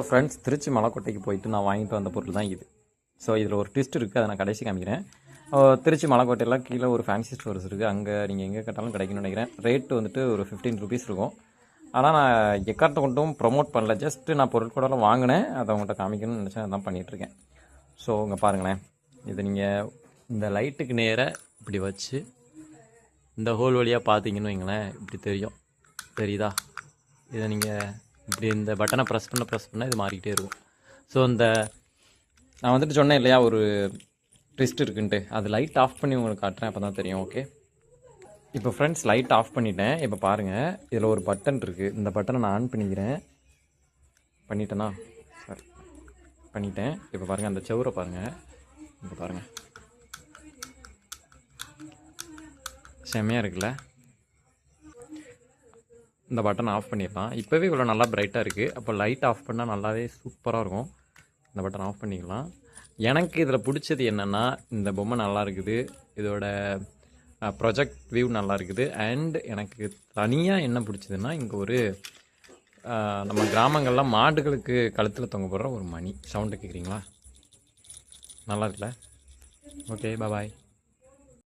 Friends, Trichy மலைக்கோட்டைக்கு போயிட்டு நான் வாங்கிட்டு வந்த பொருள் தான் இது. ஸோ இதில் ஒரு ட்விஸ்ட் இருக்குது, அதை நான் கடைசி காமிக்கிறேன். திருச்சி மலைக்கோட்டையில் கீழே ஒரு ஃபேன்சி ஸ்டோர்ஸ் இருக்குது. அங்கே நீங்கள் எங்கே கேட்டாலும் கிடைக்கும்னு நினைக்கிறேன். ரேட்டு வந்துட்டு ஒரு 15 ருபீஸ் இருக்கும். ஆனால் நான் எக்கார்ட்டை கொண்டும் ப்ரொமோட் பண்ணல, ஜஸ்ட்டு நான் பொருட்களெல்லாம் வாங்கினேன், அதை அவங்கள்ட்ட காமிக்கணும்னு நினச்சேன், அதான் பண்ணிகிட்ருக்கேன். ஸோ இங்கே பாருங்களேன், இதை நீங்கள் இந்த லைட்டுக்கு நேராக இப்படி வச்சு இந்த ஹோல் வழியாக பார்த்தீங்கன்னு வைங்களேன், இப்படி தெரியுதா? இதை நீங்கள் இப்படி இந்த பட்டனை ப்ரெஸ் பண்ண இது மாறிக்கிட்டே இருக்கும். ஸோ இந்த நான் வந்துட்டு சொன்னேன் இல்லையா, ஒரு ட்விஸ்ட் இருக்குன்ட்டு, அது லைட் ஆஃப் பண்ணி உங்களுக்கு காட்டுறேன், அப்போ தான் தெரியும். ஓகே, இப்போ ஃப்ரெண்ட்ஸ் லைட் ஆஃப் பண்ணிட்டேன். இப்போ பாருங்கள், இதில் ஒரு பட்டன் இருக்குது. இந்த பட்டனை நான் ஆன் பண்ணிட்டேன்னா சார் பண்ணிட்டேன். இப்போ பாருங்கள், அந்த செவரை பாருங்கள், இப்போ பாருங்கள், செம்மையாக இருக்குல்ல? இந்த பட்டன் ஆஃப் பண்ணிடலாம். இப்போவே இவ்வளோ நல்லா பிரைட்டாக இருக்குது. அப்போ லைட் ஆஃப் பண்ணால் நல்லாவே சூப்பராக இருக்கும். இந்த பட்டன் ஆஃப் பண்ணிக்கலாம். எனக்கு இதில் பிடிச்சது என்னென்னா, இந்த பொம்மை நல்லா இருக்குது, இதோட ப்ரொஜெக்ட் வியூ நல்லா இருக்குது. அண்ட் எனக்கு தனியாக என்ன பிடிச்சதுன்னா, இங்கே ஒரு நம்ம கிராமங்கள்லாம் மாடுகளுக்கு கழுத்தில் தொங்க போடுற ஒரு மணி சவுண்டு கேட்குறீங்களா? நல்லா இருக்குல்ல? ஓகே, பாய்.